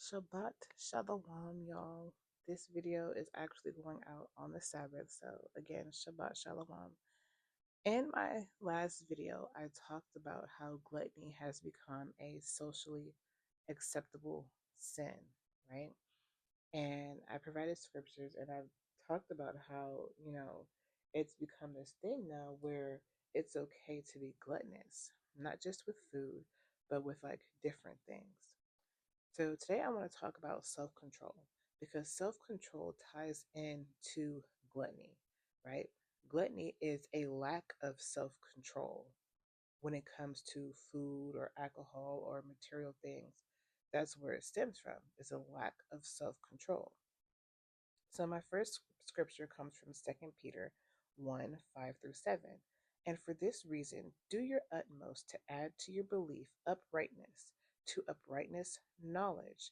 Shabbat Shalom, y'all. This video is actually going out on the Sabbath. So, again, Shabbat Shalom. In my last video, I talked about how gluttony has become a socially acceptable sin, right? And I provided scriptures and I've talked about how, it's become this thing now where it's okay to be gluttonous, not just with food, but with like different things. So today I want to talk about self-control because self-control ties into gluttony, right? Gluttony is a lack of self-control when it comes to food or alcohol or material things. That's where it stems from, is a lack of self-control. So my first scripture comes from 2 Peter 1 5 through 7. And for this reason, do your utmost to add to your belief uprightness, to uprightness, knowledge,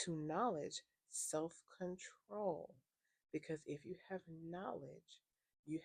to knowledge, self control. Because if you have knowledge, you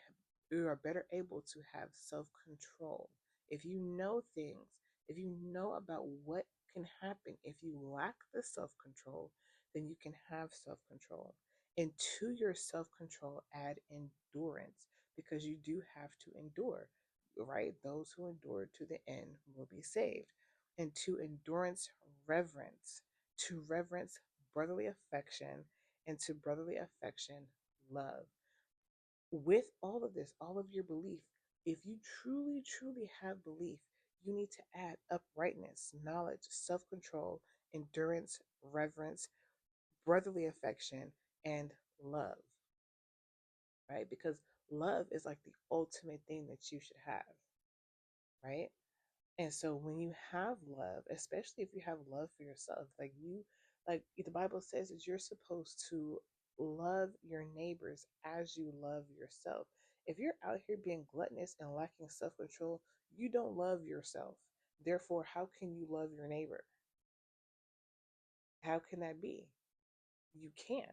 are better able to have self control. If you know things, if you know about what can happen, if you lack the self control, then you can have self control. And to your self control, add endurance because you do have to endure, right? Those who endure to the end will be saved. And to endurance, reverence, to reverence, brotherly affection, and to brotherly affection, love. With all of this, all of your belief, if you truly, truly have belief, you need to add uprightness, knowledge, self control, endurance, reverence, brotherly affection, and love, right? Because love is like the ultimate thing that you should have, right? And so when you have love, especially if you have love for yourself, like the Bible says that you're supposed to love your neighbors as you love yourself. If you're out here being gluttonous and lacking self control, you don't love yourself. Therefore, how can you love your neighbor? How can that be? You can't.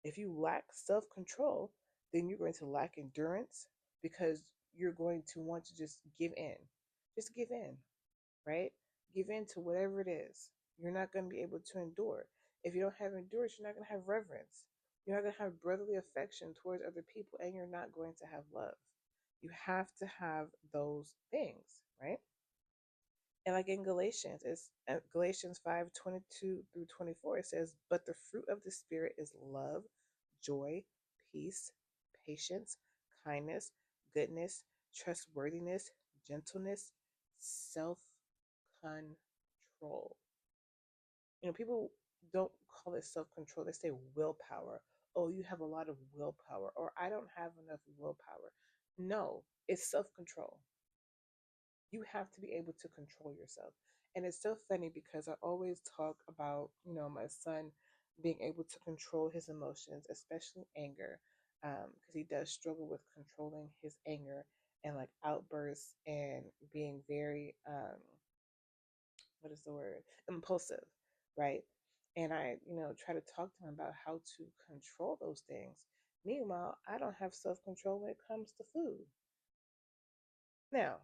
If you lack self control, then you're going to lack endurance because you're going to want to just give in. Just give in, right? Give in to whatever it is. You're not going to be able to endure. If you don't have endurance, you're not going to have reverence. You're not going to have brotherly affection towards other people, and you're not going to have love. You have to have those things, right? And like in Galatians, it's Galatians 5:22 through 24, it says, "But the fruit of the Spirit is love, joy, peace, patience, kindness, goodness, trustworthiness, gentleness, self control." People don't call it self control, they say willpower. Oh, you have a lot of willpower, or I don't have enough willpower. No, it's self control. You have to be able to control yourself. And it's so funny because I always talk about, my son being able to control his emotions, especially anger, because he does struggle with controlling his anger and like outbursts and being very, what is the word? Impulsive, right? And I, try to talk to him about how to control those things. Meanwhile, I don't have self control when it comes to food. Now,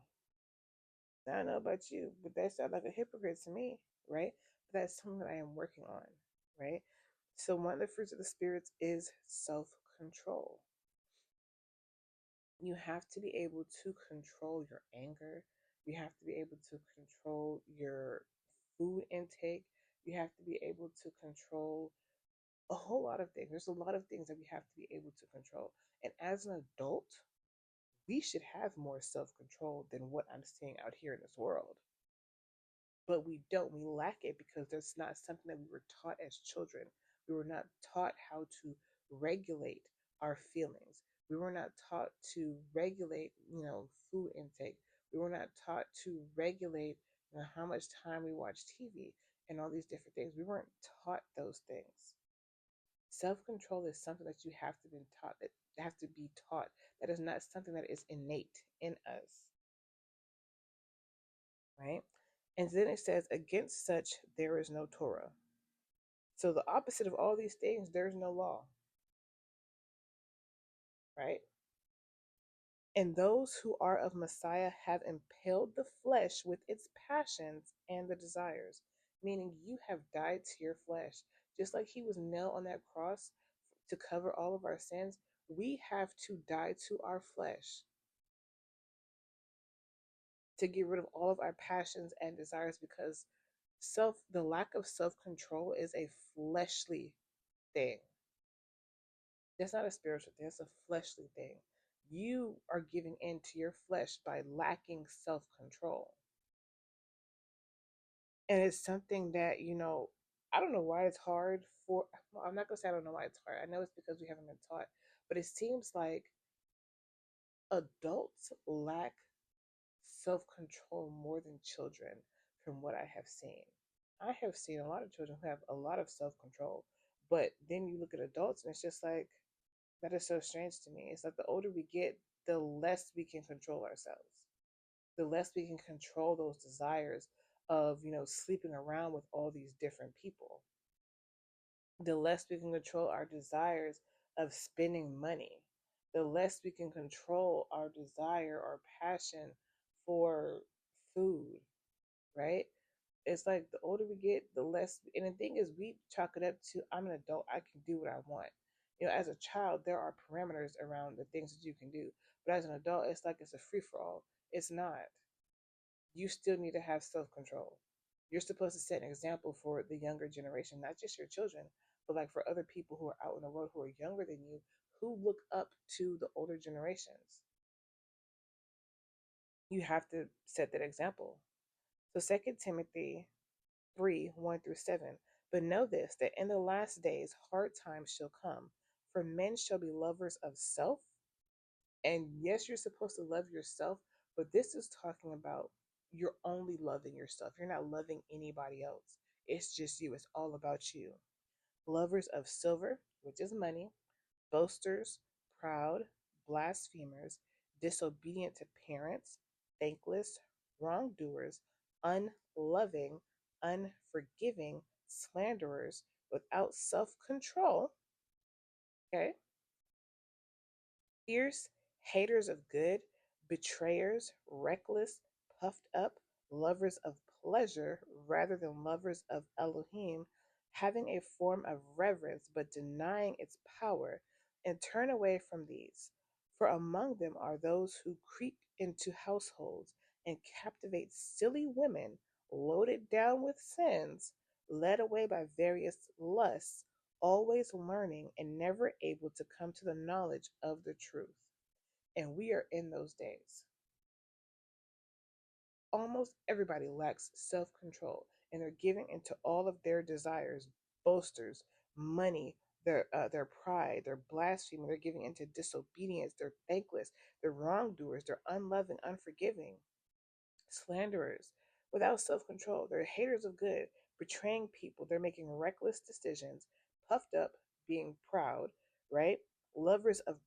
I don't know about you, but that sounds like a hypocrite to me, right? But that's something that I am working on, right? So one of the fruits of the spirits is self-control. You have to be able to control your anger. You have to be able to control your food intake. You have to be able to control a whole lot of things. There's a lot of things that we have to be able to control. And as an adult, we should have more self-control than what I'm seeing out here in this world. But we don't. We lack it because that's not something that we were taught as children. We were not taught how to regulate our feelings. We were not taught to regulate, food intake. We were not taught to regulate, how much time we watch TV and all these different things. We weren't taught those things. Self-control is something that you have to be taught. That have to be taught. That is not something that is innate in us, right? And then it says, against such there is no Torah. So the opposite of all these things, there's no law, right? And those who are of Messiah have impaled the flesh with its passions and the desires. meaning you have died to your flesh. Just like he was nailed on that cross to cover all of our sins, we have to die to our flesh to get rid of all of our passions and desires, because the lack of self-control is a fleshly thing. That's not a spiritual thing, it's a fleshly thing. You are giving in to your flesh by lacking self-control. And it's something that, I don't know why it's hard for, well, I'm not gonna say I don't know why it's hard. I know it's because we haven't been taught, but it seems like adults lack self-control more than children from what I have seen. I have seen a lot of children who have a lot of self-control, but then you look at adults and it's just like, that is so strange to me. It's like the older we get, the less we can control ourselves, the less we can control those desires of, sleeping around with all these different people, the less we can control our desires of spending money, the less we can control our desire or passion for food, right? It's like the older we get, the less. And the thing is, we chalk it up to, I'm an adult, I can do what I want. As a child, there are parameters around the things that you can do. But as an adult, it's like it's a free for all. It's not. You still need to have self control. You're supposed to set an example for the younger generation, not just your children, but like for other people who are out in the world who are younger than you, who look up to the older generations. You have to set that example. So, Second Timothy 3:1-7. But know this, that in the last days hard times shall come, for men shall be lovers of self. And yes, you're supposed to love yourself, but this is talking about you're only loving yourself. You're not loving anybody else. It's just you. It's all about you. Lovers of silver, which is money, boasters, proud, blasphemers, disobedient to parents, thankless, wrongdoers, unloving, unforgiving, slanderers, without self control, okay? Fierce, haters of good, betrayers, reckless, puffed up, lovers of pleasure rather than lovers of Elohim, having a form of reverence but denying its power, and turn away from these. For among them are those who creep into households and captivate silly women, loaded down with sins, led away by various lusts, always learning and never able to come to the knowledge of the truth. And we are in those days. Almost everybody lacks self control and they're giving into all of their desires, boasters, money, their pride, their blasphemy, they're giving into disobedience, they're thankless, they're wrongdoers, they're unloving, unforgiving, slanderers, without self control. They're haters of good, betraying people. They're making reckless decisions, puffed up, being proud, right? Lovers of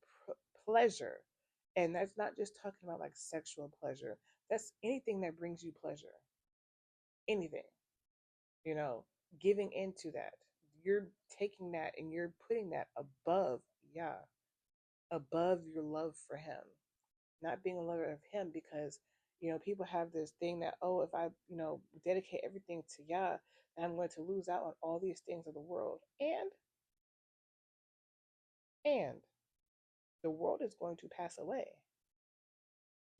pleasure. And that's not just talking about like sexual pleasure, that's anything that brings you pleasure, anything, you know, giving into that. You're taking that and you're putting that above, yeah, above your love for Him, not being a lover of Him, because people have this thing that, oh, if I dedicate everything to Yah, then I'm going to lose out on all these things of the world. And the world is going to pass away.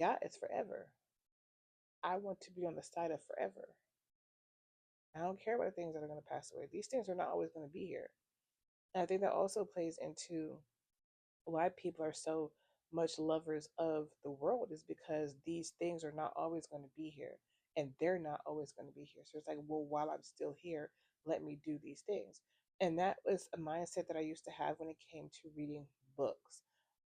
Yah is forever. I want to be on the side of forever. I don't care about the things that are going to pass away. These things are not always going to be here. And I think that also plays into why people are so much lovers of the world, is because these things are not always going to be here, and they're not always going to be here. So it's like, well, while I'm still here, let me do these things. And that was a mindset that I used to have when it came to reading books.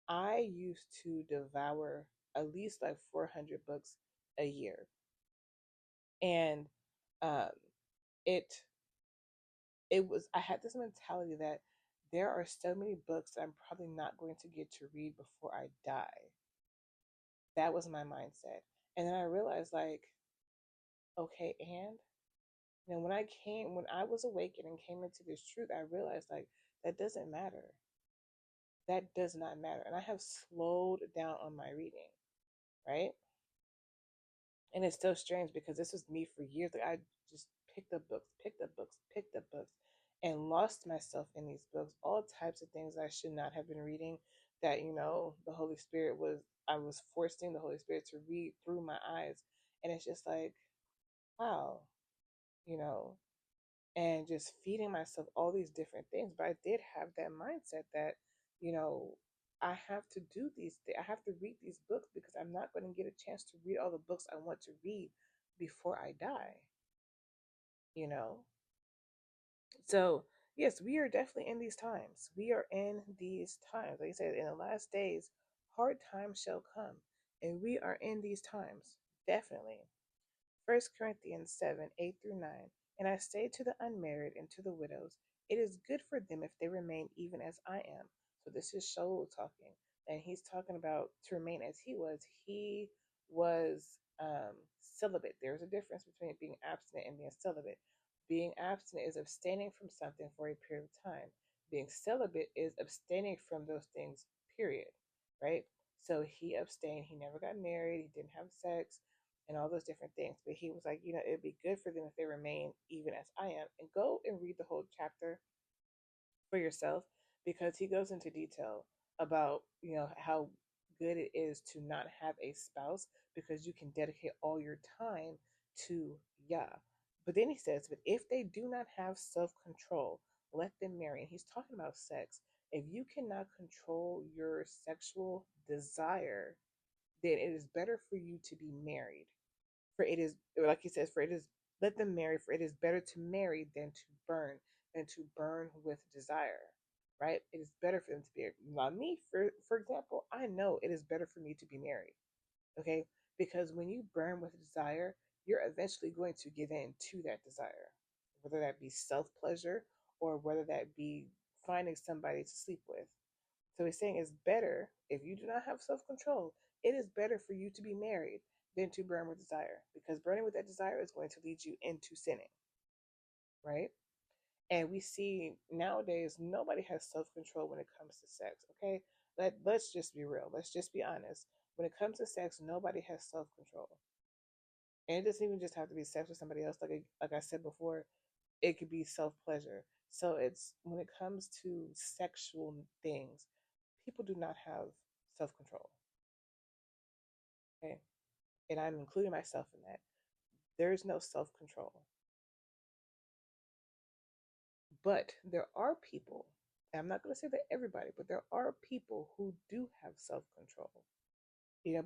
I used to devour at least like 400 books a year. And um, it I had this mentality that there are so many books that I'm probably not going to get to read before I die. That was my mindset. And then I realized, like, okay, and when I was awakened and came into this truth, I realized, like, that doesn't matter. That does not matter. And I have slowed down on my reading, right? And it's so strange because this was me for years. Like, I just picked up books, picked up books, picked up books, and lost myself in these books, all types of things I should not have been reading, that, the Holy Spirit was, I was forcing the Holy Spirit to read through my eyes. And it's just like, wow, you know, and just feeding myself all these different things. But I did have that mindset that, you know, I have to do these things. I have to read these books because I'm not going to get a chance to read all the books I want to read before I die, you know? So, yes, we are definitely in these times. We are in these times. Like I said, in the last days, hard times shall come. And we are in these times, definitely. 1 Corinthians 7, 8 through 9. And I say to the unmarried and to the widows, it is good for them if they remain even as I am. So this is Shaul talking. And he's talking about to remain as he was. He was celibate. There's a difference between being abstinent and being celibate. Being abstinent is abstaining from something for a period of time. Being celibate is abstaining from those things, period. Right? So he abstained. He never got married. He didn't have sex and all those different things. But he was like, it'd be good for them if they remain even as I am. And go and read the whole chapter for yourself, because he goes into detail about, how good it is to not have a spouse, because you can dedicate all your time to Yah. But then he says, but if they do not have self control, let them marry. And he's talking about sex. If you cannot control your sexual desire, then it is better for you to be married. For it is, like he says, for it is, let them marry, for it is better to marry than to burn with desire. Right? It is better for them to be. Now, me, for example, I know it is better for me to be married. Okay, because when you burn with desire, you're eventually going to give in to that desire, whether that be self pleasure or whether that be finding somebody to sleep with. So he's saying it's better, if you do not have self control, it is better for you to be married than to burn with desire, because burning with that desire is going to lead you into sinning, right? And we see nowadays nobody has self control when it comes to sex, okay? Let's just be real. Let's just be honest. When it comes to sex, nobody has self control. And it doesn't even just have to be sex with somebody else. Like I said before, it could be self pleasure. So it's when it comes to sexual things, people do not have self control. Okay. And I'm including myself in that. There is no self control. But there are people, and I'm not going to say that everybody, but there are people who do have self control.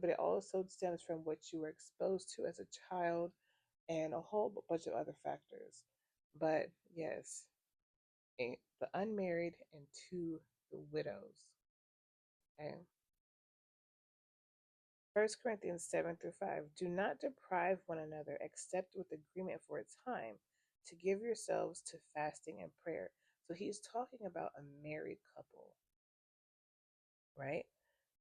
But it also stems from what you were exposed to as a child and a whole bunch of other factors. But yes, the unmarried and to the widows. Okay. 1 Corinthians 7 through 5. Do not deprive one another except with agreement for a time, to give yourselves to fasting and prayer. So he's talking about a married couple, right?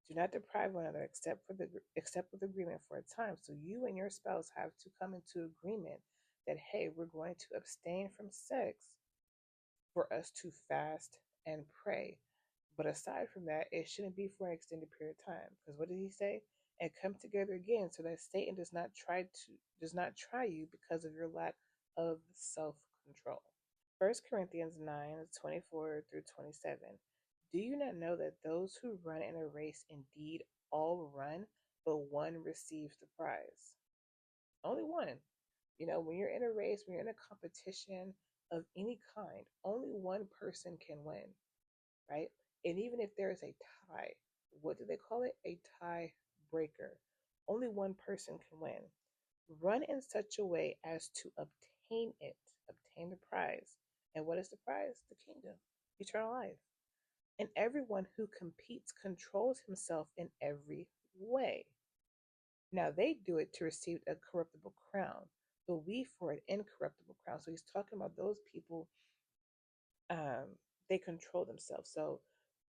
Do not deprive one another except with agreement for a time. So you and your spouse have to come into agreement that, hey, we're going to abstain from sex for us to fast and pray. But aside from that, it shouldn't be for an extended period of time. Because what did he say? And come together again, so that Satan does not try you because of your lack of self control. 1 Corinthians 9:24 through 27. Do you not know that those who run in a race indeed all run, but one receives the prize? Only one. When you're in a race, when you're in a competition of any kind, only one person can win, right? And even if there is a tie, what do they call it? A tie breaker. Only one person can win. Run in such a way as to obtain it, obtain the prize. And what is the prize? The kingdom, eternal life. And everyone who competes controls himself in every way. Now they do it to receive a corruptible crown, but we for an incorruptible crown. So he's talking about those people, they control themselves. So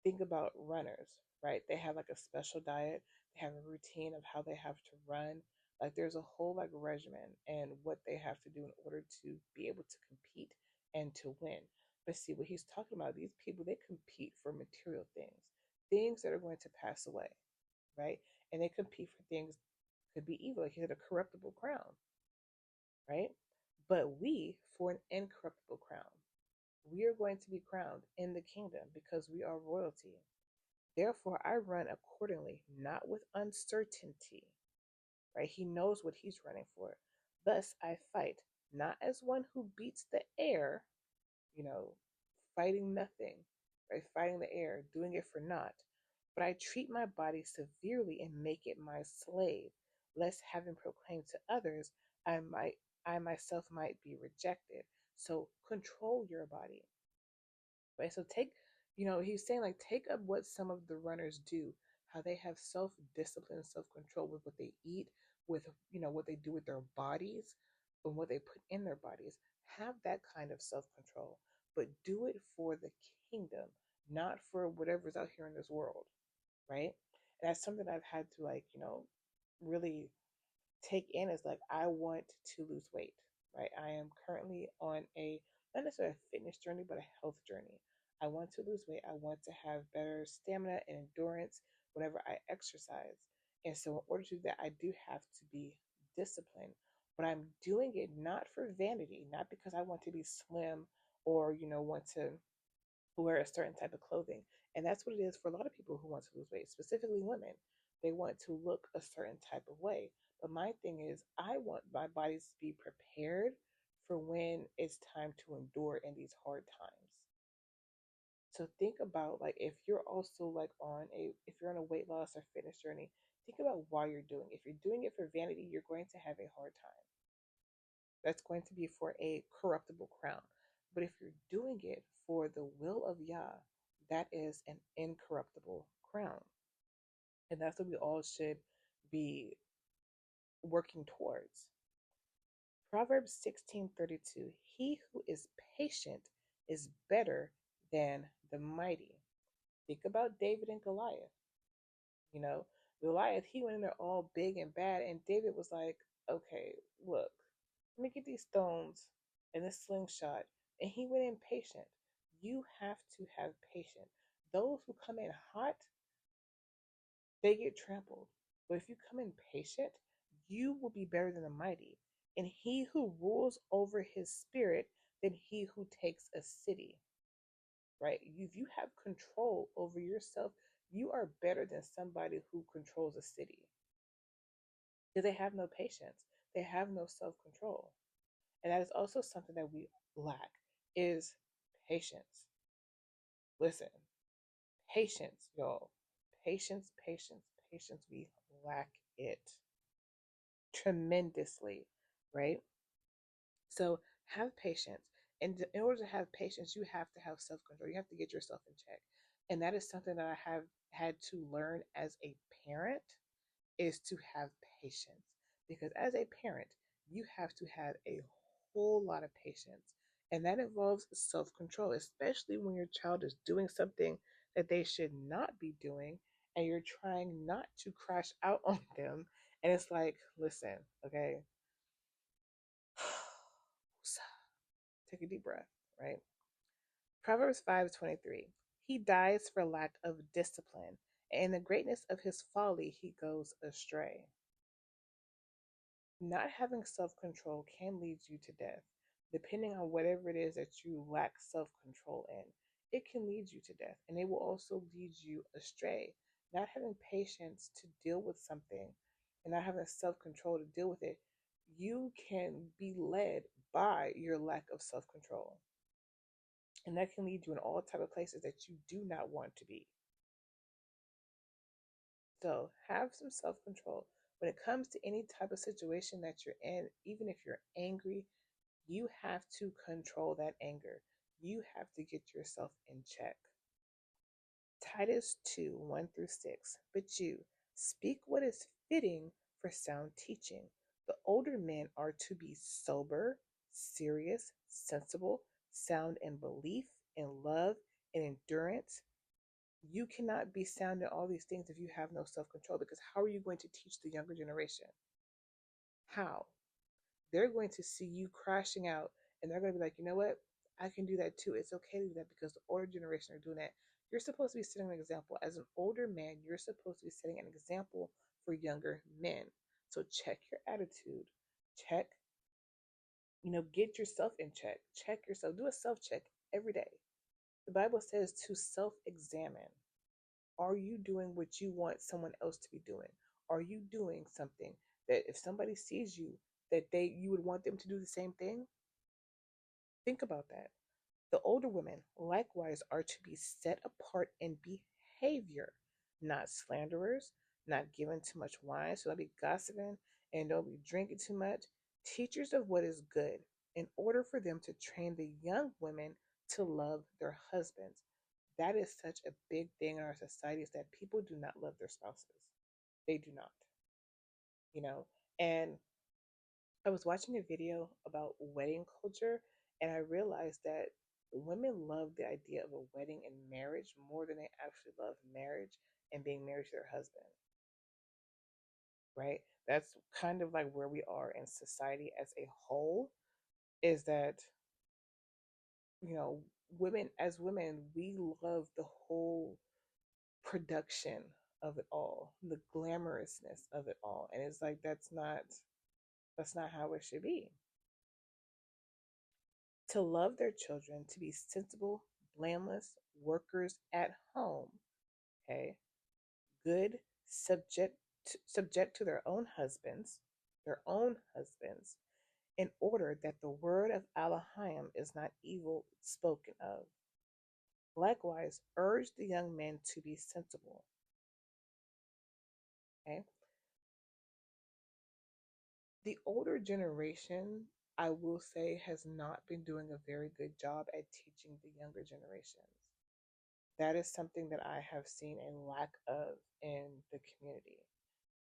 think about runners, right? They have like a special diet, they have a routine of how they have to run. Like there's a whole like regimen and what they have to do in order to be able to compete and to win. But see, what he's talking about, these people, they compete for material things, things that are going to pass away, right? And they compete for things could be evil, like he had a corruptible crown, right? but we for an incorruptible crown. We are going to be crowned in the kingdom because we are royalty. Therefore, I run accordingly, not with uncertainty. Right? He knows what he's running for. Thus, I fight, not as one who beats the air, you know, fighting nothing, right? Fighting the air, doing it for naught. But I treat my body severely and make it my slave, lest having proclaimed to others, I myself might be rejected. So control your body. Right. So take, he's saying like take up what some of the runners do, how they have self-discipline, self-control with what they eat, with what they do with their bodies and what they put in their bodies. Have that kind of self-control, but do it for the kingdom, not for whatever's out here in this world, right? And that's something I've had to like, really take in is like I want to lose weight, right? I am currently on a not necessarily a fitness journey, but a health journey. I want to lose weight. I want to have better stamina and endurance whenever I exercise. And so in order to do that, I do have to be disciplined. But I'm doing it not for vanity, not because I want to be slim or, want to wear a certain type of clothing. And that's what it is for a lot of people who want to lose weight, specifically women. They want to look a certain type of way. But my thing is, I want my body to be prepared for when it's time to endure in these hard times. So think about like if you're also like if you're on a weight loss or fitness journey, think about why you're doing it. If you're doing it for vanity, you're going to have a hard time. That's going to be for a corruptible crown. But if you're doing it for the will of Yah, that is an incorruptible crown. And that's what we all should be working towards. Proverbs 16:32. He who is patient is better than the mighty. Think about David and Goliath. You know, Goliath, he went in there all big and bad, and David was like, okay, look, let me get these stones and this slingshot. And he went in patient. You have to have patience. Those who come in hot, they get trampled. But if you come in patient, you will be better than the mighty. And he who rules over his spirit than he who takes a city. Right? If you have control over yourself, you are better than somebody who controls a city. Because they have no patience. They have no self-control. And that is also something that we lack is patience. Listen, patience, y'all. Patience, patience, patience. We lack it tremendously, right? So have patience. And in order to have patience, you have to have self control. You have to get yourself in check. And that is something that I have had to learn as a parent is to have patience. Because as a parent, you have to have a whole lot of patience. And that involves self control, especially when your child is doing something that they should not be doing and you're trying not to crash out on them. And it's like, listen, okay, take a deep breath, right? Proverbs 5:23. He dies for lack of discipline, and in the greatness of his folly he goes astray. Not having self control can lead you to death. Depending on whatever it is that you lack self control in, it can lead you to death and it will also lead you astray. Not having patience to deal with something and not having self control to deal with it, you can be led by your lack of self control. And that can lead you in all type of places that you do not want to be. So have some self control. When it comes to any type of situation that you're in, even if you're angry, you have to control that anger. You have to get yourself in check. Titus 2 1 through 6. But you speak what is fitting for sound teaching. The older men are to be sober, serious, sensible, sound in belief, in love, in endurance. You cannot be sound in all these things if you have no self control because how are you going to teach the younger generation? How? They're going to see you crashing out and they're going to be like, you know what? I can do that too. It's okay to do that because the older generation are doing that. You're supposed to be setting an example. As an older man, you're supposed to be setting an example for younger men. So check your attitude, check Get yourself in check. Check yourself. Do a self check every day. The Bible says to self examine. Are you doing what you want someone else to be doing? Are you doing something that if somebody sees you, that you would want them to do the same thing? Think about that. The older women likewise are to be set apart in behavior, not slanderers, not giving too much wine, so don't be gossiping and don't be drinking too much. Teachers of what is good, in order for them to train the young women to love their husbands. That is such a big thing in our society is that people do not love their spouses. They do not, you know. And I was watching a video about wedding culture, and I realized that women love the idea of a wedding and marriage more than they actually love marriage and being married to their husband, right? That's kind of like where we are in society as a whole, is that, you know, women, we love the whole production of it all, the glamorousness of it all. And it's like that's not how it should be. To love their children, to be sensible, blameless workers at home, okay, good, subject to their own husbands, in order that the word of Elohim is not evil spoken of. Likewise, urge the young men to be sensible. Okay, the older generation, I will say, has not been doing a very good job at teaching the younger generations. That is something that I have seen a lack of in the community.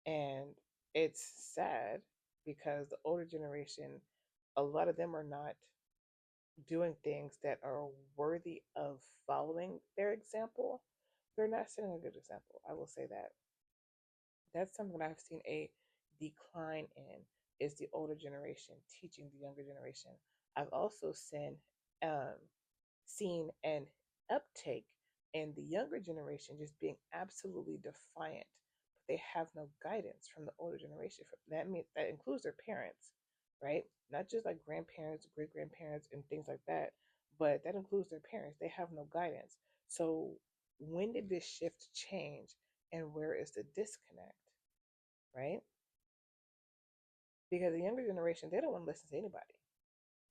And it's sad because the older generation, a lot of them are not doing things that are worthy of following their example. They're not setting a good example. I will say that. That's something I've seen a decline in, is the older generation teaching the younger generation. I've also um, seen an uptake in the younger generation just being absolutely defiant, but they have no guidance from the older generation. That means that includes their parents, right? Not just like grandparents, great grandparents, and things like that, but that includes their parents. They have no guidance. So when did this shift change, and where is the disconnect, right? Because the younger generation, they don't want to listen to anybody.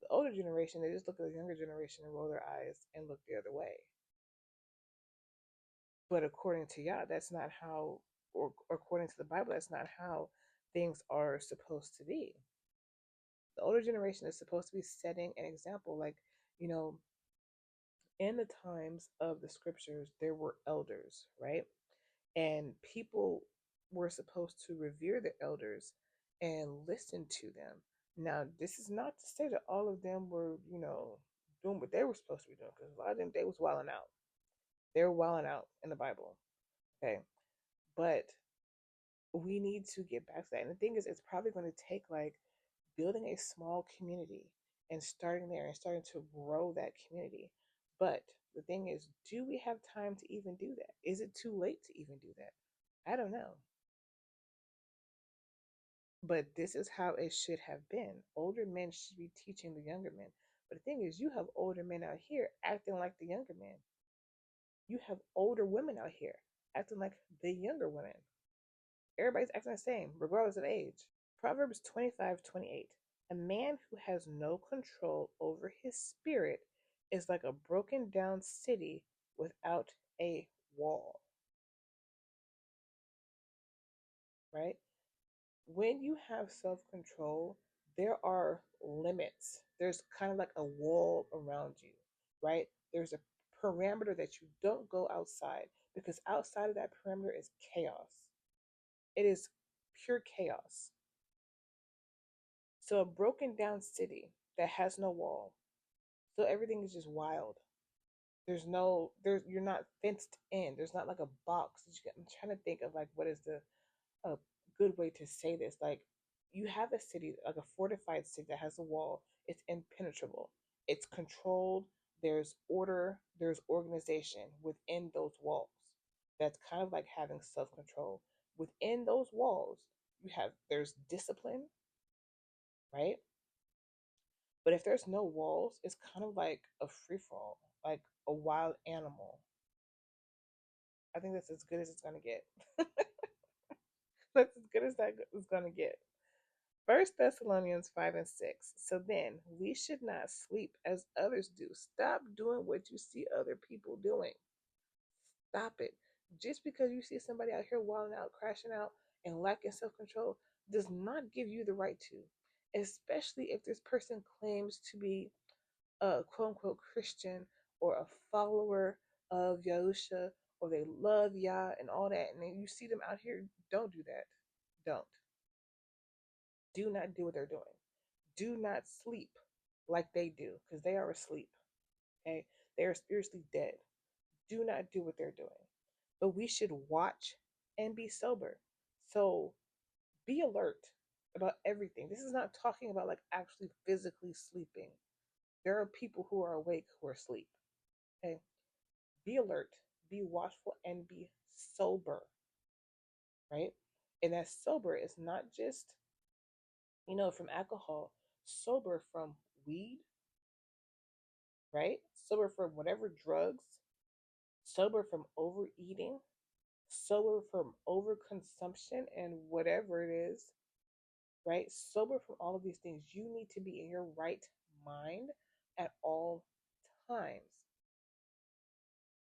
The older generation, they just look at the younger generation and roll their eyes and look the other way. But according to Yah, that's not how, or according to the Bible, that's not how things are supposed to be. The older generation is supposed to be setting an example. Like, you know, in the times of the scriptures, there were elders, right? And people were supposed to revere the elders and listen to them. Now, this is not to say that all of them were, doing what they were supposed to be doing, because a lot of them, they was wilding out. They were wilding out in the Bible. Okay. But we need to get back to that. And the thing is, it's probably going to take like building a small community and starting there and starting to grow that community. But the thing is, do we have time to even do that? Is it too late to even do that? I don't know. But this is how it should have been. Older men should be teaching the younger men. But the thing is, you have older men out here acting like the younger men. You have older women out here acting like the younger women. Everybody's acting the same, regardless of age. Proverbs 25:28. A man who has no control over his spirit is like a broken down city without a wall, right? When you have self control, there are limits. There's kind of like a wall around you, right? There's a parameter that you don't go outside, because outside of that parameter is chaos. It is pure chaos. So, a broken down city that has no wall, so everything is just wild. You're not fenced in. There's not like a box that I'm trying to think of like what is the a good way to say this. Like, you have a city, like a fortified city that has a wall. It's impenetrable. It's controlled. There's order. There's organization within those walls. That's kind of like having self control. Within those walls, there's discipline, right? But if there's no walls, it's kind of like a free fall, like a wild animal. I think that's as good as it's gonna get. That's as good as that is gonna get. First Thessalonians 5 and 6. So then we should not sleep as others do. Stop doing what you see other people doing. Stop it. Just because you see somebody out here wilding out, crashing out, and lacking self control does not give you the right to. Especially if this person claims to be a quote unquote Christian or a follower of Yahusha, or they love Yah and all that, and then you see them out here, don't do that. Don't. Do not do what they're doing. Do not sleep like they do, because they are asleep. Okay? They are spiritually dead. Do not do what they're doing. But we should watch and be sober. So be alert about everything. This is not talking about like actually physically sleeping. There are people who are awake who are asleep. Okay? Be alert, be watchful, and be sober, right? And that sober is not just, from alcohol, sober from weed, right? Sober from whatever drugs, sober from overeating, sober from overconsumption and whatever it is, right? Sober from all of these things. You need to be in your right mind at all times.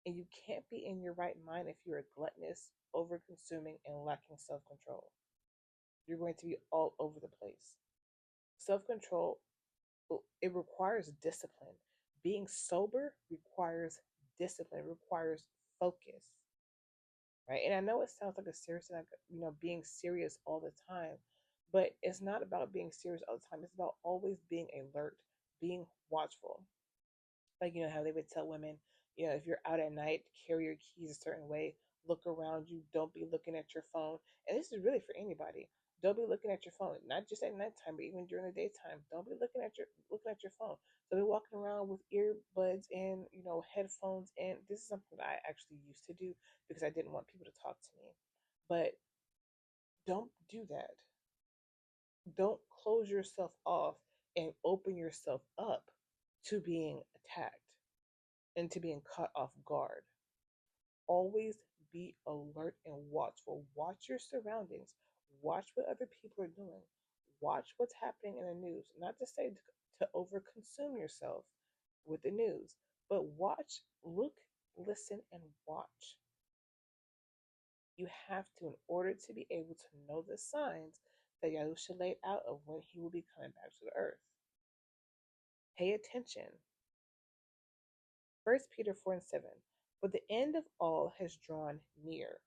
And you can't be in your right mind if you're gluttonous, over consuming, and lacking self control. You're going to be all over the place. Self control, it requires discipline. Being sober requires discipline, requires focus, right? And I know it sounds like a serious, like, being serious all the time, but it's not about being serious all the time. It's about always being alert, being watchful. Like, how they would tell women, if you're out at night, carry your keys a certain way, look around you, don't be looking at your phone. And this is really for anybody. Don't be looking at your phone, not just at nighttime, but even during the daytime. Don't be looking at your phone. So be walking around with earbuds and headphones. And this is something that I actually used to do because I didn't want people to talk to me. But don't do that. Don't close yourself off and open yourself up to being attacked and to being caught off guard. Always be alert and watchful. Watch your surroundings. Watch what other people are doing. Watch what's happening in the news. Not to say to overconsume yourself with the news, but watch, look, listen, and watch. You have to, in order to be able to know the signs that Yahusha laid out of when he will be coming back to the earth. Pay attention. 1 Peter 4 and 7. But the end of all has drawn near.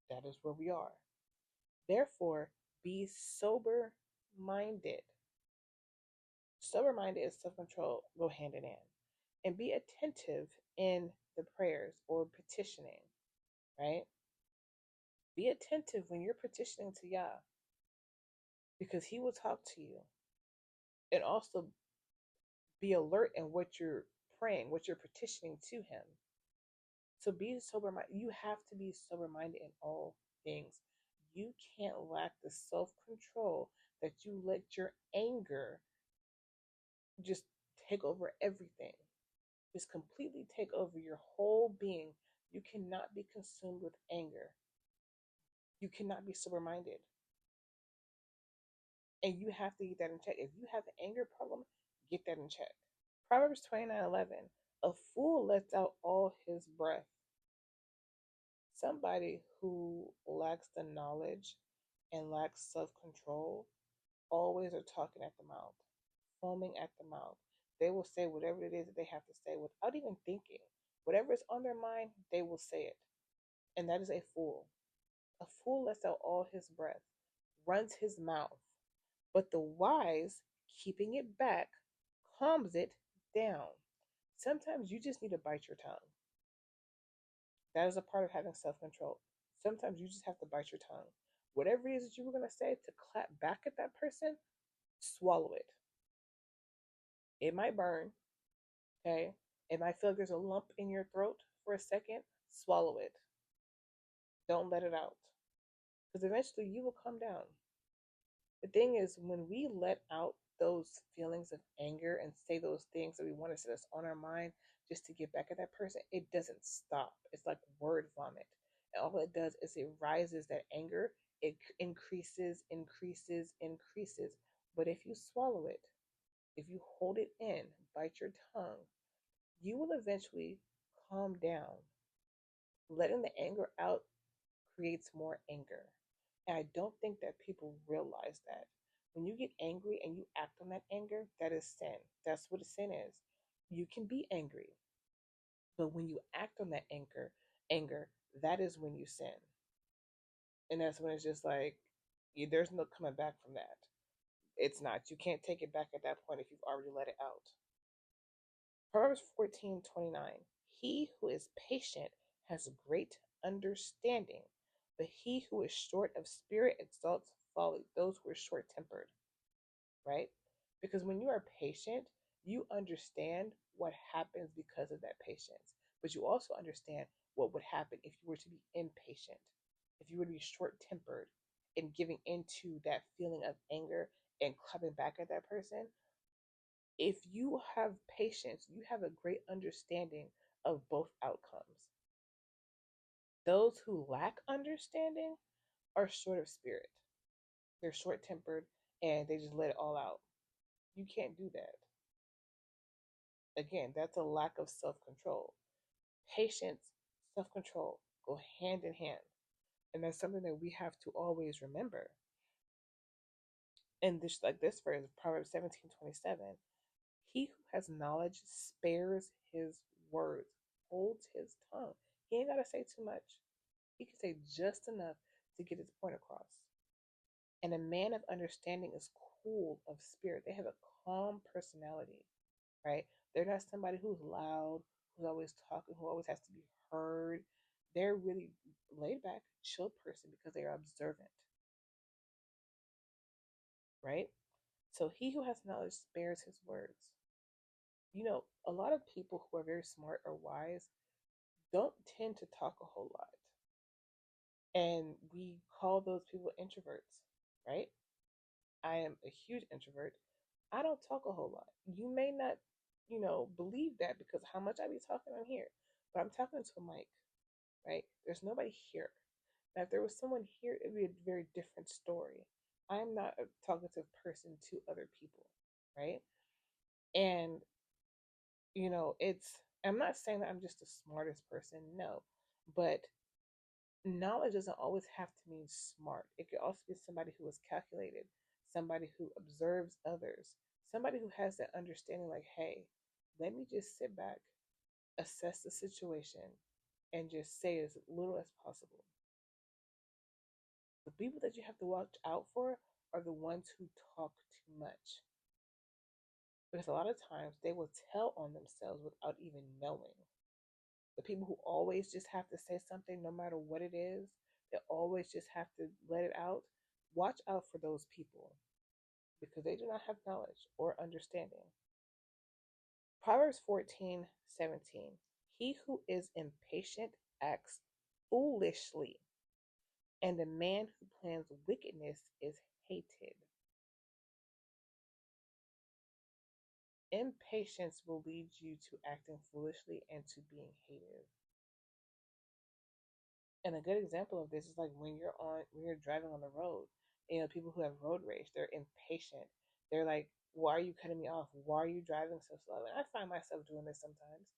That is where we are. Therefore, be sober minded. Sober minded and self control go hand in hand. And be attentive in the prayers or petitioning, right? Be attentive when you're petitioning to Yah, because He will talk to you. And also be alert in what you're praying, what you're petitioning to Him. So be sober minded. You have to be sober minded in all things. You can't lack the self control that you let your anger just take over everything. Just completely take over your whole being. You cannot be consumed with anger. You cannot be sober minded. And you have to get that in check. If you have an anger problem, get that in check. Proverbs 29:11. A fool lets out all his breath. Somebody who lacks the knowledge and lacks self control always are talking at the mouth, foaming at the mouth. They will say whatever it is that they have to say without even thinking. Whatever is on their mind, they will say it. And that is a fool. A fool lets out all his breath, runs his mouth. But the wise, keeping it back, calms it down. Sometimes you just need to bite your tongue. That is a part of having self control. Sometimes you just have to bite your tongue. Whatever it is that you were going to say to clap back at that person, swallow it. It might burn, okay? It might feel like there's a lump in your throat for a second, swallow it. Don't let it out. Because eventually you will come down. The thing is, when we let out those feelings of anger and say those things that we want to set us on our mind just to get back at that person, it doesn't stop. It's like word vomit. And all it does is it rises that anger, it increases, increases, increases. But if you swallow it, if you hold it in, bite your tongue, you will eventually calm down. Letting the anger out creates more anger. And I don't think that people realize that. When you get angry and you act on that anger, that is sin. That's what a sin is. You can be angry, but when you act on that anger, that is when you sin. And that's when it's just like there's no coming back from that. It's not. You can't take it back at that point if you've already let it out. Proverbs 14:29. He who is patient has great understanding, but he who is short of spirit exalts folly. Those who are short tempered, right? Because when you are patient, you understand what happens because of that patience. But you also understand what would happen if you were to be impatient, if you were to be short tempered and giving into that feeling of anger and clapping back at that person. If you have patience, you have a great understanding of both outcomes. Those who lack understanding are short of spirit. They're short tempered and they just let it all out. You can't do that. Again, that's a lack of self control. Patience, self control go hand in hand. And that's something that we have to always remember. And this, like this verse, Proverbs 17:27, he who has knowledge spares his words, holds his tongue. He ain't got to say too much. He can say just enough to get his point across. And a man of understanding is cool of spirit. They have a calm personality, right? They're not somebody who's loud, who's always talking, who always has to be heard. They're really laid back, chill person because they are observant, right? So he who has knowledge spares his words. A lot of people who are very smart or wise don't tend to talk a whole lot. And we call those people introverts, right? I am a huge introvert. I don't talk a whole lot. You may not, believe that because how much I be talking on here, but I'm talking to a mic, right? There's nobody here. Now, if there was someone here, it'd be a very different story. I'm not a talkative person to other people, right? And, I'm not saying that I'm just the smartest person, no, but knowledge doesn't always have to mean smart. It could also be somebody who is calculated, somebody who observes others, somebody who has that understanding like, hey, let me just sit back, assess the situation, and just say as little as possible. The people that you have to watch out for are the ones who talk too much. Because a lot of times they will tell on themselves without even knowing. The people who always just have to say something no matter what it is, they always just have to let it out. Watch out for those people because they do not have knowledge or understanding. Proverbs 14:17. He who is impatient acts foolishly, and the man who plans wickedness is hated. Impatience will lead you to acting foolishly and to being hated. And a good example of this is like when you're driving on the road. People who have road rage, they're impatient. They're like, why are you cutting me off? Why are you driving so slow? And I find myself doing this sometimes.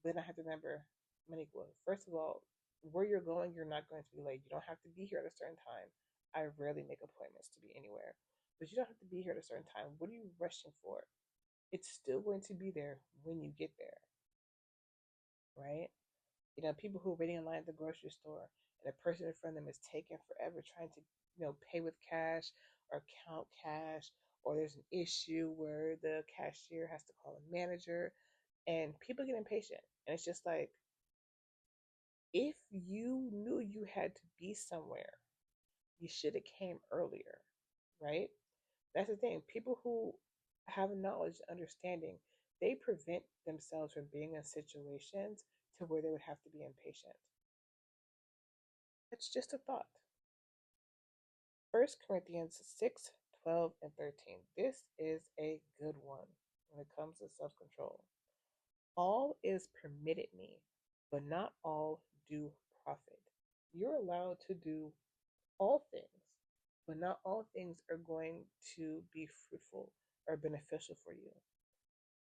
Then I have to remember, Maniqua, first of all, where you're going, you're not going to be late. You don't have to be here at a certain time. I rarely make appointments to be anywhere. But you don't have to be here at a certain time. What are you rushing for? It's still going to be there when you get there, right? People who are waiting in line at the grocery store and the person in front of them is taking forever trying to, pay with cash or count cash, or there's an issue where the cashier has to call a manager and people get impatient. And it's just like, if you knew you had to be somewhere, you should have came earlier, right? That's the thing. People who have knowledge, understanding, they prevent themselves from being in situations to where they would have to be impatient. It's just a thought. 1 Corinthians 12 and 13. This is a good one when it comes to self control. All is permitted me, but not all do profit. You're allowed to do all things, but not all things are going to be fruitful or beneficial for you.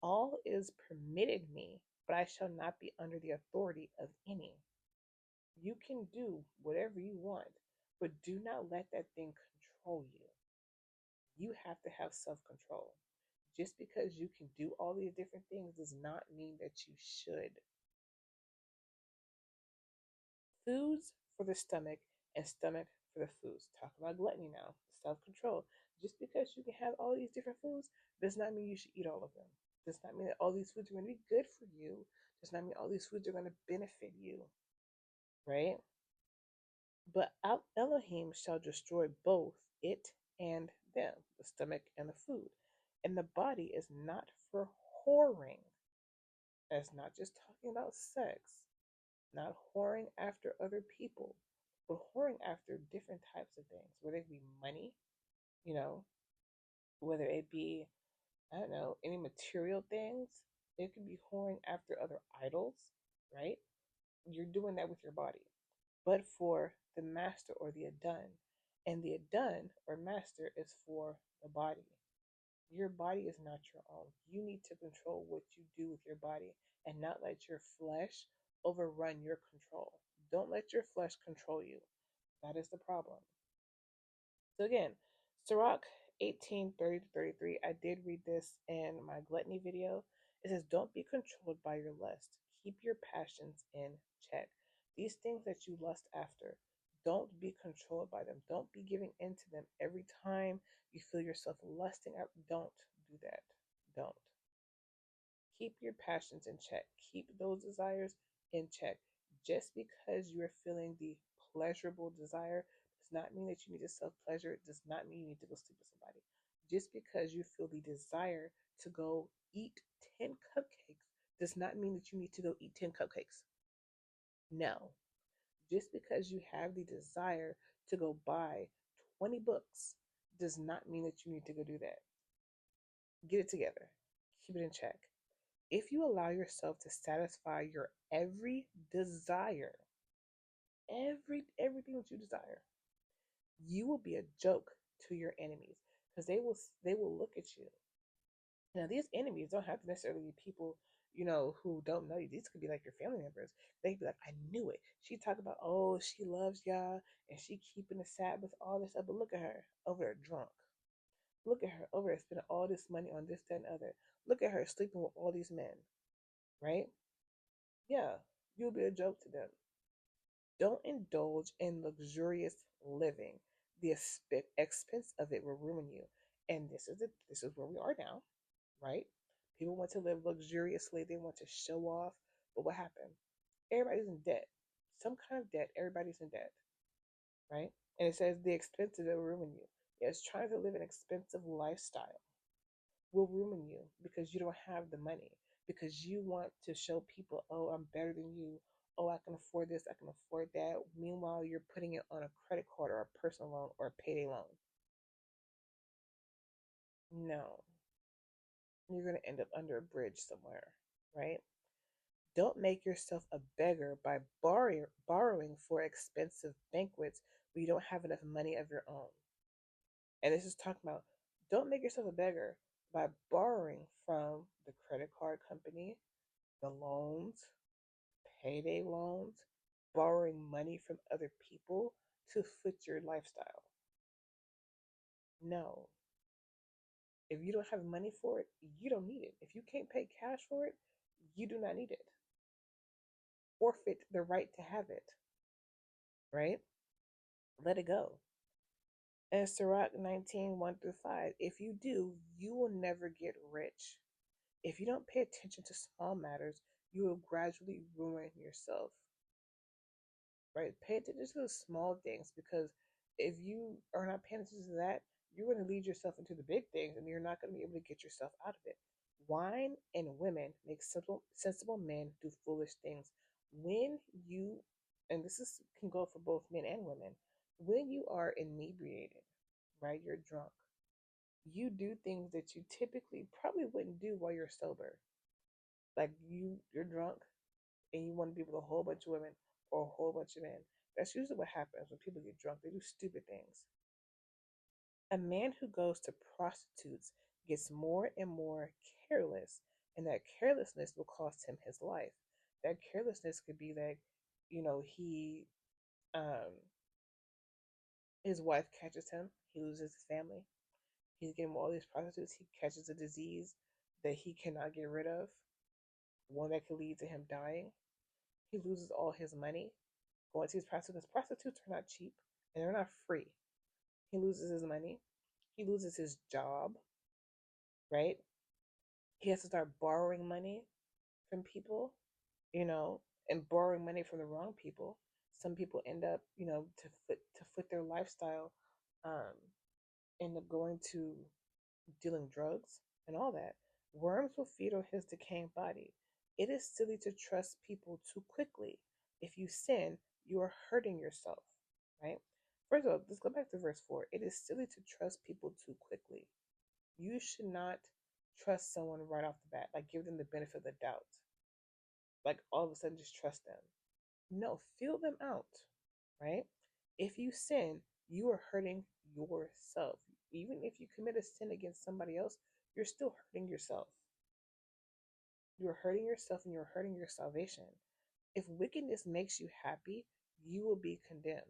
All is permitted me, but I shall not be under the authority of any. You can do whatever you want, but do not let that thing control you. You have to have self control. Just because you can do all these different things does not mean that you should. Foods for the stomach and stomach for the foods. Talk about gluttony now, self control. Just because you can have all these different foods does not mean you should eat all of them. Does not mean that all these foods are going to be good for you. Does not mean all these foods are going to benefit you, right? But Elohim shall destroy both it and them, the stomach and the food. And the body is not for whoring. That's not just talking about sex, not whoring after other people, but whoring after different types of things, whether it be money, you know, whether it be, I don't know, any material things. It could be whoring after other idols, right? You're doing that with your body. But for the master or the Adon, and the Adon or master is for the body. Your body is not your own. You need to control what you do with your body and not let your flesh overrun your control. Don't let your flesh control you. That is the problem. So again, Sirach 18:30 to 33. I did read this in my gluttony video. It says, don't be controlled by your lust. Keep your passions in check. These things that you lust after, don't be controlled by them. Don't be giving in to them every time you feel yourself lusting out. Don't do that. Don't. Keep your passions in check. Keep those desires in check. Just because you are feeling the pleasurable desire does not mean that you need to self pleasure. It does not mean you need to go sleep with somebody. Just because you feel the desire to go eat 10 cupcakes does not mean that you need to go eat 10 cupcakes. No. Just because you have the desire to go buy 20 books does not mean that you need to go do that. Get it together. Keep it in check. If you allow yourself to satisfy your every desire, everything that you desire, you will be a joke to your enemies because they will look at you. Now these enemies don't have to necessarily be people, who don't know you. These could be like your family members. They'd be like, I knew it. She talked about, oh, she loves y'all and she keeping the Sabbath, all this stuff. But look at her over there drunk. Look at her over there spending all this money on this, that, and other. Look at her sleeping with all these men, right? Yeah, you'll be a joke to them. Don't indulge in luxurious living. The expense of it will ruin you. And this is where we are now, right? People want to live luxuriously. They want to show off. But what happened? Everybody's in debt. Some kind of debt. Everybody's in debt, right? And it says the expense of it will ruin you. Yes, trying to live an expensive lifestyle will ruin you because you don't have the money, because you want to show people, oh, I'm better than you. Oh, I can afford this, I can afford that. Meanwhile, you're putting it on a credit card or a personal loan or a payday loan. No, you're going to end up under a bridge somewhere, right? Don't make yourself a beggar by borrowing for expensive banquets where you don't have enough money of your own. And this is talking about don't make yourself a beggar by borrowing from the credit card company, the loans, payday loans, borrowing money from other people to fit your lifestyle. No. If you don't have money for it, you don't need it. If you can't pay cash for it, you do not need it. Forfeit the right to have it, right? Let it go. And Sirach 19, 1 through 5. If you do, you will never get rich. If you don't pay attention to small matters, you will gradually ruin yourself. Right? Pay attention to the small things because if you are not paying attention to that, you're going to lead yourself into the big things and you're not going to be able to get yourself out of it. Wine and women make sensible men do foolish things. When you, and this is can go for both men and women, when you are inebriated, right? You're drunk. You do things that you typically probably wouldn't do while you're sober. Like you're drunk and you want to be with a whole bunch of women or a whole bunch of men. That's usually what happens when people get drunk. They do stupid things. A man who goes to prostitutes gets more and more careless, and that carelessness will cost him his life. That carelessness could be that, he, um, his wife catches him, he loses his family. He's getting all these prostitutes, he catches a disease that he cannot get rid of, one that could lead to him dying. He loses all his money going to these prostitutes. Prostitutes are not cheap and they're not free. He loses his money. He loses his job, right? He has to start borrowing money from people, you know, and borrowing money from the wrong people. Some people end up, to fit their lifestyle, um, end up going to dealing drugs and all that. Worms will feed on his decaying body. It is silly to trust people too quickly. If you sin, you are hurting yourself, right? First of all, let's go back to verse 4. It is silly to trust people too quickly. You should not trust someone right off the bat, like give them the benefit of the doubt. Like all of a sudden just trust them. No, feel them out, right? If you sin, you are hurting yourself. Even if you commit a sin against somebody else, you're still hurting yourself. You're hurting yourself and you're hurting your salvation. If wickedness makes you happy, you will be condemned.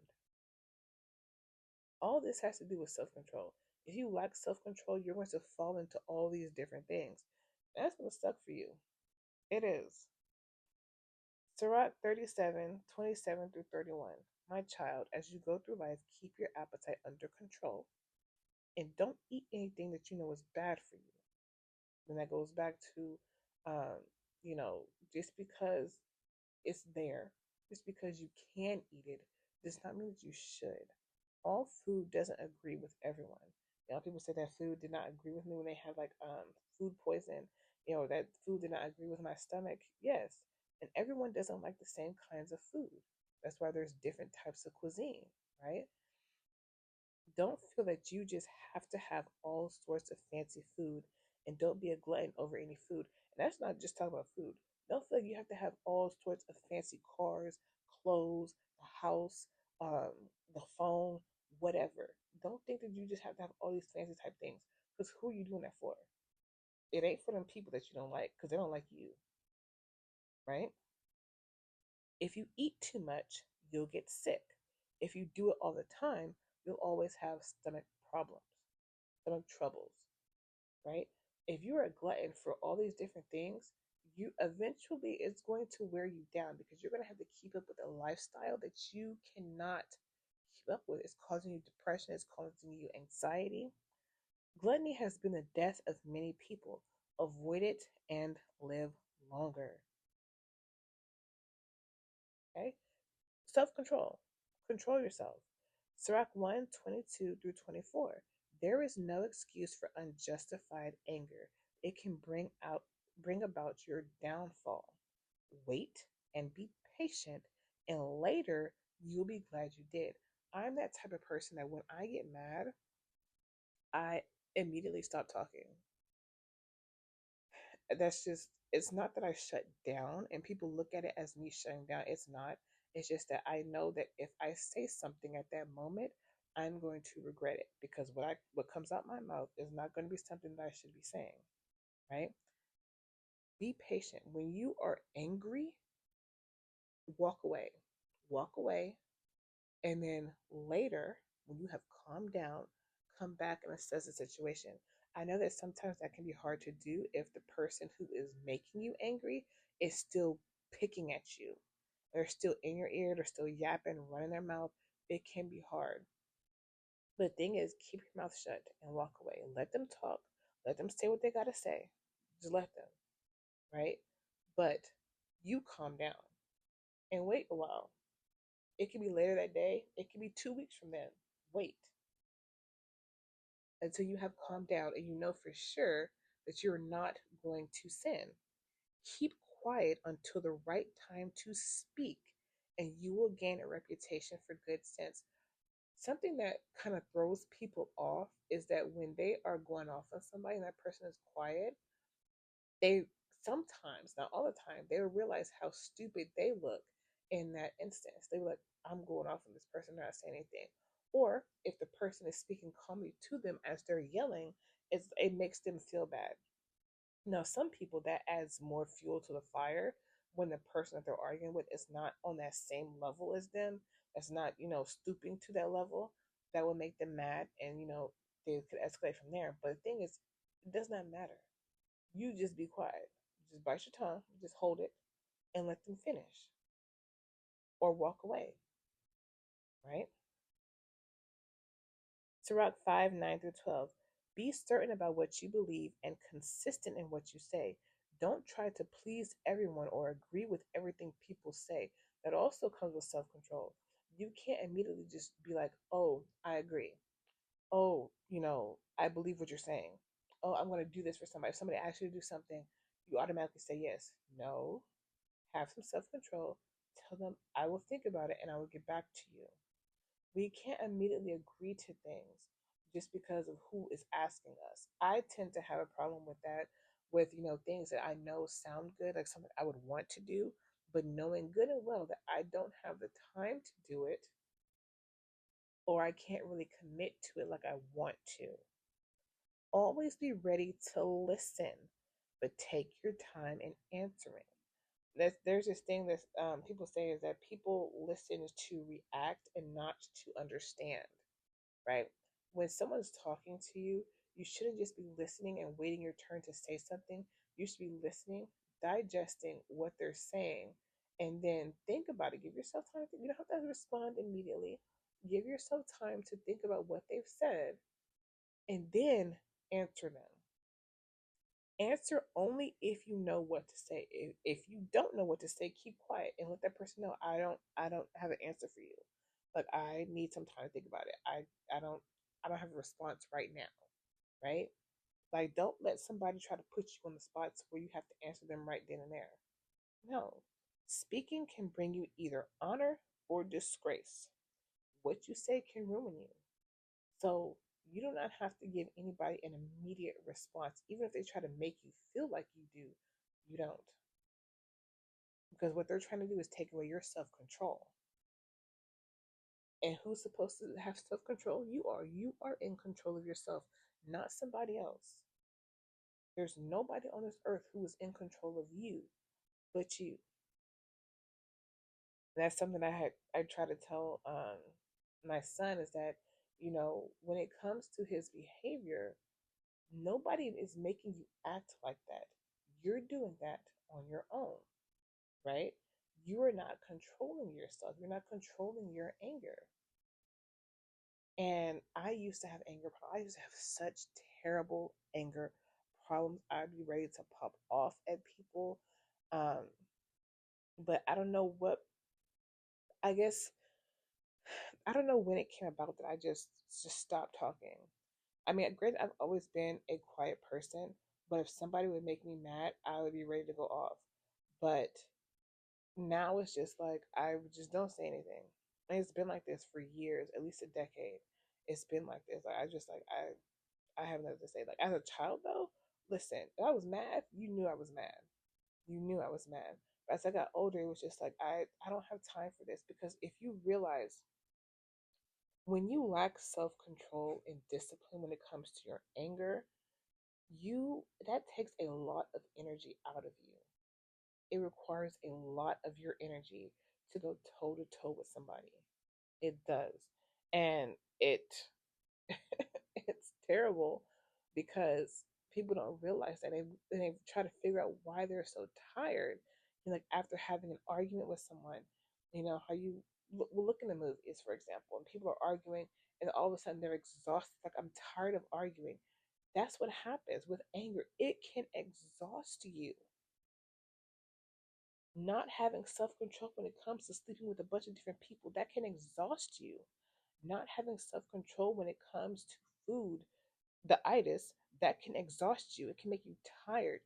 All this has to do with self control. If you lack self control, you're going to fall into all these different things. That's going to suck for you. It is. Sirach 37:27 through 31. My child, as you go through life, keep your appetite under control and don't eat anything that you know is bad for you. And that goes back to, um, just because it's there, just because you can eat it, does not mean that you should. All food doesn't agree with everyone. People say that food did not agree with me when they had like food poison. That food did not agree with my stomach. Yes, and everyone doesn't like the same kinds of food. That's why there's different types of cuisine, right? Don't feel that you just have to have all sorts of fancy food and don't be a glutton over any food. And that's not just talking about food. Don't feel like you have to have all sorts of fancy cars, clothes, the house, um, the phone, whatever. Don't think that you just have to have all these fancy type things. Because who are you doing that for? It ain't for them people that you don't like because they don't like you, right? If you eat too much, you'll get sick. If you do it all the time, you'll always have stomach problems, stomach troubles, right? If you're a glutton for all these different things, you eventually it's going to wear you down because you're going to have to keep up with a lifestyle that you cannot keep up with. It's causing you depression, it's causing you anxiety. Gluttony has been the death of many people. Avoid it and live longer. Okay? Self control. Control yourself. Sirach 1:22 through 24. There is no excuse for unjustified anger. It can bring about your downfall. Wait and be patient, and later you'll be glad you did. I'm that type of person that when I get mad, I immediately stop talking. That's just, it's not that I shut down and people look at it as me shutting down. It's not. It's just that I know that if I say something at that moment, I'm going to regret it because what comes out my mouth is not going to be something that I should be saying, right? Be patient. When you are angry, walk away. Walk away, and then later, when you have calmed down, come back and assess the situation. I know that sometimes that can be hard to do if the person who is making you angry is still picking at you. They're still in your ear, they're still yapping, running their mouth. It can be hard. But the thing is, keep your mouth shut and walk away. Let them talk. Let them say what they got to say. Just let them, right? But you calm down and wait a while. It can be later that day. It can be 2 weeks from then. Wait until you have calmed down and you know for sure that you're not going to sin. Keep quiet until the right time to speak, and you will gain a reputation for good sense. Something that kind of throws people off is that when they are going off on somebody and that person is quiet, they sometimes, not all the time, they will realize how stupid they look in that instance. They were like, I'm going off on this person, not saying anything. Or if the person is speaking calmly to them as they're yelling, it makes them feel bad. Now, some people that adds more fuel to the fire when the person that they're arguing with is not on that same level as them, that's not, stooping to that level, that will make them mad and, they could escalate from there. But the thing is, it does not matter. You just be quiet. Just bite your tongue, just hold it and let them finish or walk away, right? Sirach 5 9 through 12. Be certain about what you believe and consistent in what you say. Don't try to please everyone or agree with everything people say. That also comes with self control. You can't immediately just be like, oh, I agree. Oh, I believe what you're saying. Oh, I'm going to do this for somebody. If somebody asks you to do something, you automatically say yes. No, have some self control. Tell them, I will think about it and I will get back to you. We can't immediately agree to things just because of who is asking us. I tend to have a problem with that, with things that I know sound good, like something I would want to do, but knowing good and well that I don't have the time to do it, or I can't really commit to it like I want to. Always be ready to listen, but take your time in answering. There's this thing that people say is that people listen to react and not to understand, right? When someone's talking to you, you shouldn't just be listening and waiting your turn to say something. You should be listening, digesting what they're saying, and then think about it. Give yourself time to, you don't have to respond immediately. Give yourself time to think about what they've said and then answer them. Answer only if you know what to say. If you don't know what to say, keep quiet and let that person know I don't have an answer for you. Like I need some time to think about it. I don't have a response right now, right? Like don't let somebody try to put you on the spots where you have to answer them right then and there. No. Speaking can bring you either honor or disgrace. What you say can ruin you. So you do not have to give anybody an immediate response, even if they try to make you feel like you do. You don't, because what they're trying to do is take away your self control. And who's supposed to have self control? You are. You are in control of yourself, not somebody else. There's nobody on this earth who is in control of you but you. And that's something I try to tell my son is that when it comes to his behavior, nobody is making you act like that. You're doing that on your own, right? You are not controlling yourself. You're not controlling your anger. And I used to have anger problems. I used to have such terrible anger problems. I'd be ready to pop off at people. Um, but I don't know what, I guess, I don't know when it came about that I just stopped talking. I mean, granted, I've always been a quiet person, but if somebody would make me mad, I would be ready to go off. But now it's just like I just don't say anything. And it's been like this for years, at least a decade. It's been like this. Like I just like I have nothing to say. Like as a child though, listen, if I was mad, you knew I was mad. You knew I was mad. But as I got older, it was just like I don't have time for this because if you realize when you lack self-control and discipline when it comes to your anger, you that takes a lot of energy out of you. It requires a lot of your energy to go toe to toe with somebody. It does. And it's terrible because people don't realize that they try to figure out why they're so tired. And like after having an argument with someone, how you will look in the movies, for example, and people are arguing and all of a sudden they're exhausted. Like, I'm tired of arguing. That's what happens with anger. It can exhaust you. Not having self control when it comes to sleeping with a bunch of different people, that can exhaust you. Not having self control when it comes to food, the itis, that can exhaust you. It can make you tired.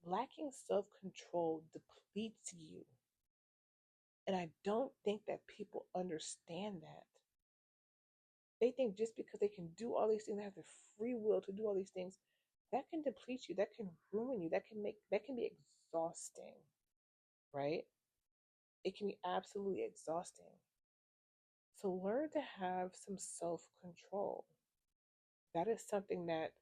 Lacking self control depletes you. And I don't think that people understand that. They think just because they can do all these things, they have the free will to do all these things, that can deplete you, that can ruin you, that can be exhausting, right? It can be absolutely exhausting. So learn to have some self-control. That is something that,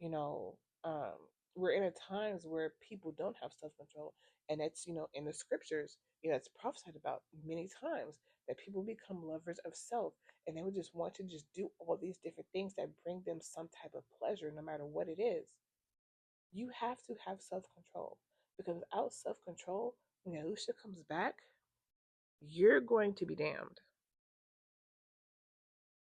you know, um, we're in a times where people don't have self-control. And that's, in the scriptures, it's prophesied about many times that people become lovers of self, and they would just want to just do all these different things that bring them some type of pleasure, no matter what it is. You have to have self-control, because without self-control, when Yahusha comes back, you're going to be damned.